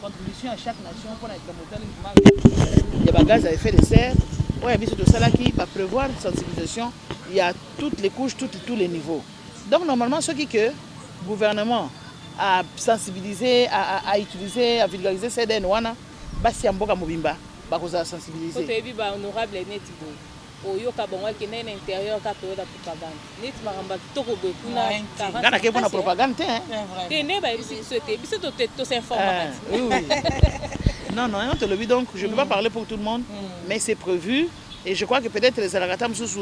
contribution à chaque nation pour être il y a des gaz à effet de serre. Ouais, mais tout ça qui va prévoir une sensibilisation. Il y a toutes les couches, tous les niveaux. Donc normalement, ce qui que le gouvernement a sensibilisé, a utilisé, a vulgarisé ces derniers, c'est un bon mobimba, bah sensibiliser. Quand tu es honorable et net, oyo kabongo ke na intérieur ka période de propagande net maramba toko boy kuna 40 ngana ke bona propagande hein te ne ba ici souhaiter biso to s'informer oui non on te le dit donc je ne peux pas parler pour tout le monde mais c'est prévu et je crois que peut-être les alagata mususu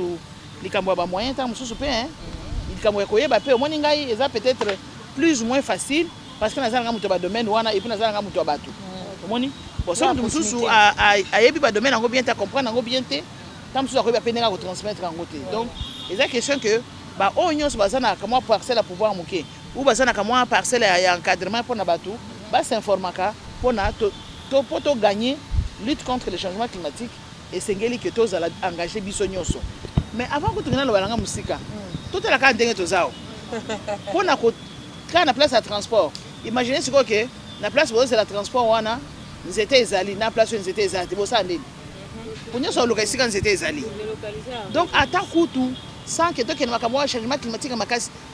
likambo ba moyen ta mususu pe hein likambo ya koyeba pe au moins ngai eza peut-être plus ou moins facile parce que nazanga muto ba domaine wana et puis nazanga muto ba bato omoni bon ça mususu a yebi ba domaine ngo bien ta comprendre ngo bien te tant que vous avez à transmettre en côté. Donc, il y a une question que bah on y a comment parcelle à pouvoir manquer ou bazana comment parcelle à encadrement pour nabatu bah c'est informaka pour na to gagner lutte contre le changement climatique et sengeli que tous à engager bisonyoso. Mais avant que tu viennes le balanga musika, tout est la carte dingue tozao. Pour na quand na place à transport. Imaginez ce que na place où c'est la transport wana, nous étions ezali na place où nous étions ezali, bon ça ndé. Pour nous sur localisé quand c'était ezali. Donc à tant que sans que tu aies changement climatique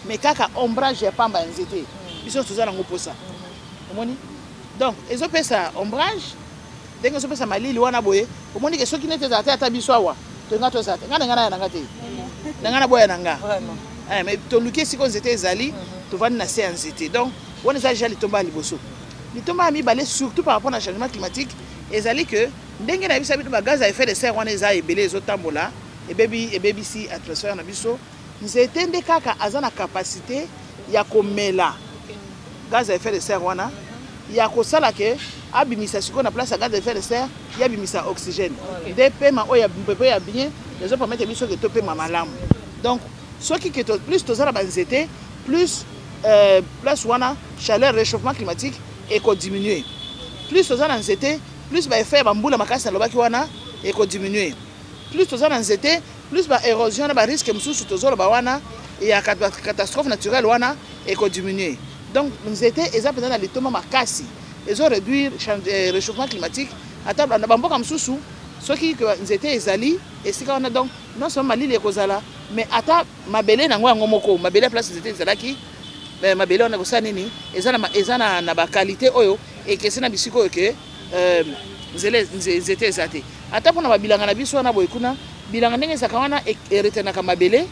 mais kaka ombrage ya pamba nzete. Ils sont tous là pour ça. Donc ils ont fait ça ombrage ndenge sopesa malili wana boye omoni ke soki nete ezala te ata biso awa tonga tozala te nga na nga na nga te na nga na boya na nga mais toluki esika nzete ezali tovandi na se ya nzete donc wana eza déjà litomba ya liboso litomba ya mibale surtout par rapport na changement climatique ezali ke ndenge na biso biso bagaz à effet de serre wana eza ebele ezotambola ebebisi atmosphère na biso nzete nde kaka aza na capacité ya komela gaz à effet de serre wana ya kosala ke abimisa sikoyo na place ya gaz à effet de serre ya abimisa oxygène nde pema oyo ya mpepe ya bien ezopermettre biso ke topema malamu donc soki ke plus tozala banzete plus place wana chaleur réchauffement climatique ekodiminuer plus tozala na nzete plus baeffet ya bambula makasi nalobaki wana ekodiminuer plus tozala na nzete plus baérosion na barisque mosusu tozoloba wana ya catastrophe naturelle wana ekodiminuer donc nzete eza mpenza na litoma makasi ezoréduire réchauffement climatique ata na bamboka mosusu soki nzete ezali esika wana donc non seulement malili ekozala mais ata mabele nango yango moko mabele ya place nzete ezalaki mabele wana kosala nini eza na bakalite oyo ekese na bisika oyo ke nzete eza te ata mpona babilanga na biso wana boye kuna bilanga ndenge ezalaka wana eretenaka mabele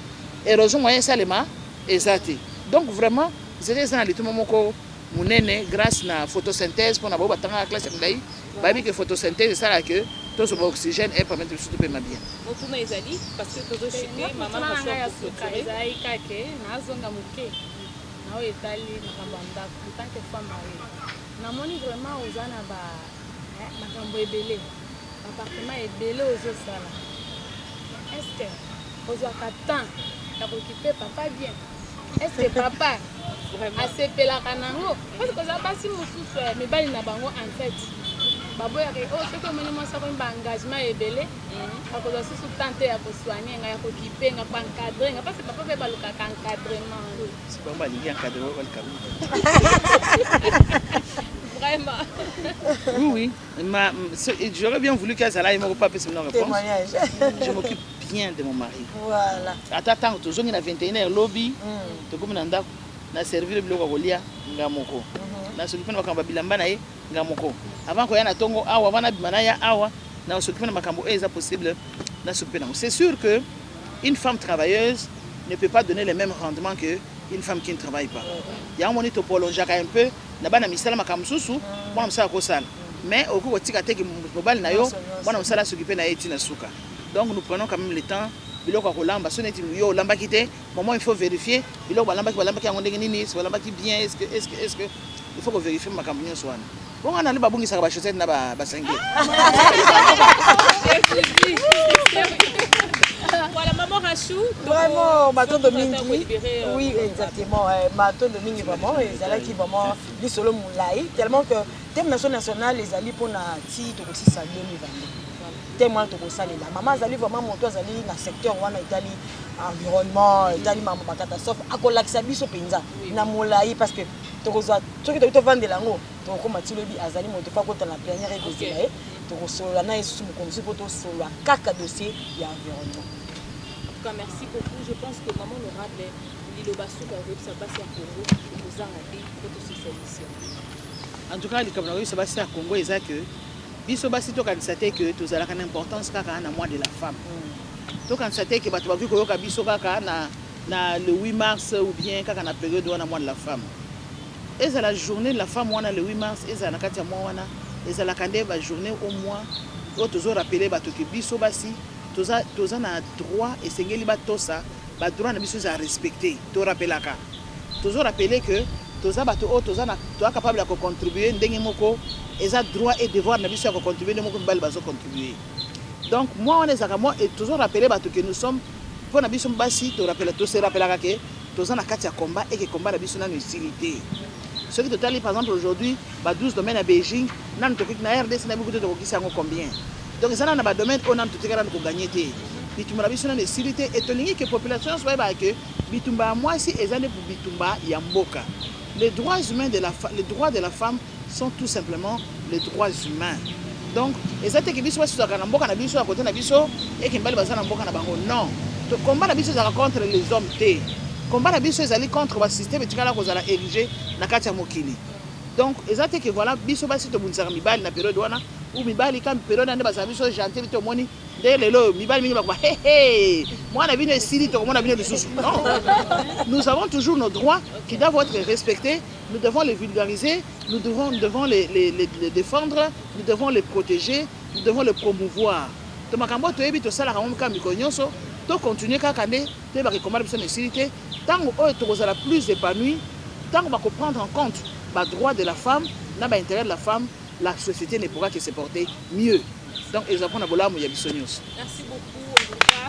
érosion moyen esalema eza te donc vraiment nzete eza na lituma moko monene grâce na photosynthèse mpona bao batangaka classe ya milai bayebi ke photosynthèse esalaka ke tozoba oxygène epermettre biso topema bien motuna ezali parce que tozoshike mama na ezalaki kake nazonga moke nao etali makambo ya ndako ntanke femme aye namoni vraiment oza na makambo ebele bapartement ebele ozosala estce ozwaka temps ya kokipe papa bien estce papa asepelaka nango parce que oza basi mosusu mibali na bango en fait baboyaka soki omoni mwasi akomi baengagement ebele akozwa susu temps te ya kosoigne nga ya kokipe nga koencadre nga parce papa mpe balukaka encadrement balingi encadre vraiment oui j'aurais bien voulu qu'Azala ait mon papa c'est une réponse je m'occupe bien de mon mari voilà attends tozongi na 21h lobby tokomi na ndako na servir biloko kolia ngamoko na soki pena makambo bilamba na ye ngamoko avant koya na tongo awa wana bimana ya awa na soki pena makambo eza possible na soki pena c'est sûr que une femme travailleuse ne peut pas donner les mêmes rendements que une femme qui ne travaille pas ya moni to prolongeaka un peu na bana misala makambo susu mwana msala kosala mais okoki kotika te ke mobali na yo mwana mosala s'occuper na ye tina suka donc nous prenons quand même le temps biloko kolamba so neti yo olambaki te moment il faut vérifier biloko balambaki yango ndenge nini balambaki bien est-ce que il faut que vérifier makambo nyonso wana bongo na le babongisaka ba chaussette na ba sangle voilà maman Rachou vraiment matondo mingi oui exactement matondo mingi vraiment ezalaki vraiment lisolo mulai tellement que thème national ezali mpona ti tokosisa 2022 thème wana tokosalela mama azali vraiment moto azali na secteur wana etali environnement etali makatastrophe akolakisa biso mpenza na molai parce que tokozwa soki toki tovandela yango tokokoma ti lobi azali moto fa kotala na plénière ekozela ye tokosolola na ye susu mokonzi mpo tosolola kaka dossier ya environnement. Merci beaucoup. Je pense que maman honorable Lilo Basuka ça passe à Congo nous a raté pour ce service. En tout cas, les Camerounais ça passe à Congo et ça que biso basi to kanisa te que tozalaka na importance kaka na mois de la femme. To kanisa te que bato bavi koyoka biso kaka na le 8 mars ou bien kaka na période wana mois de la femme. Et c'est la journée de la femme wana le 8 mars et ça na kati ya mois wana et ça la kande ba journée au mois o tozo rappeler bato que biso basi toza na droit et sengeli batosa ba droit na biso za respecter to rappelaka tozo rappeler que toza bato o toza na to capable de contribuer ndenge moko eza droit et devoir na biso ya contribuer ndenge moko bali bazo contribuer donc moi on ezaka moi et tozo rappeler bato que nous sommes pour na biso basi to rappeler to se rappelaka que toza na kati ya combat et que combat na biso na utilité ce qui total par exemple aujourd'hui ba 12 domaines à Beijing nan to na RDC na beaucoup de kokisa ngo combien. Donc ça na ba domaine on a tout égal ko gagner té bitumba biso na utilité et tolingi que population soit ba que bitumba moi si ezane pour bitumba ya mboka. Les droits humains de la femme sont tout simplement les droits humains. Donc ezate que biso baso ka na mboka na biso à côté na biso et que mbali bazana mboka na bango non. To combat na biso za contre les hommes té. Combat na biso ezali contre le système et tikala ko za érigé na kati ya mokili. Donc ezate que voilà biso basi to bunzaka mibali na période wana ou mibali quand période ande basabi so gentil to moni dès lelo mibali mingi bakwa hé moi na bino esili to mona bino lisusu. Non, nous avons toujours nos droits qui doivent être respectés. Nous devons les vulgariser, nous devons les défendre, nous devons les protéger, nous devons les promouvoir. To makambo to ebi to sala ka mka mikonyonso to continuer kaka nde te ba rekomanda biso esili te tango oyo tokozala plus épanoui tango ba prendre en compte ba droit de la femme na ba intérêt de la femme, la société ne pourra que se porter mieux. Donc, ils apprennent à voler à Mouyabissonios. Merci beaucoup, en tout cas.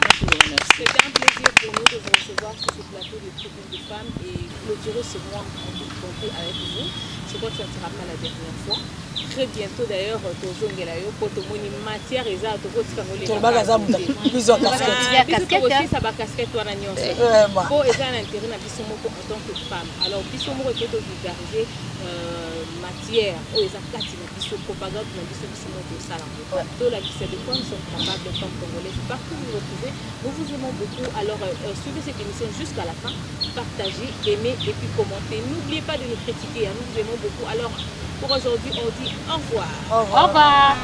C'était un plaisir pour nous de vous recevoir sur ce plateau de Tribune de Femmes et clôturer ce mois en toute bonté avec vous. Je crois que ça ne sera pas la dernière fois. Très bientôt d'ailleurs, Tozongelayo, Potomoni, matière et ça, plusieurs casquettes. Ça va casquette, toi, Pour et ça, l'intérêt en tant que femme. Alors, Bissomoko est plutôt vulgarisé matière, et ça, propagande, c'est de quoi nous sommes capables de femmes congolaises. Partout où vous retrouvez, nous vous aimons beaucoup. Alors, suivez cette émission jusqu'à la fin, partagez, aimez et puis commentez. N'oubliez pas de nous critiquer, nous vous aimons beaucoup. Alors, pour aujourd'hui, on dit au revoir. Au revoir.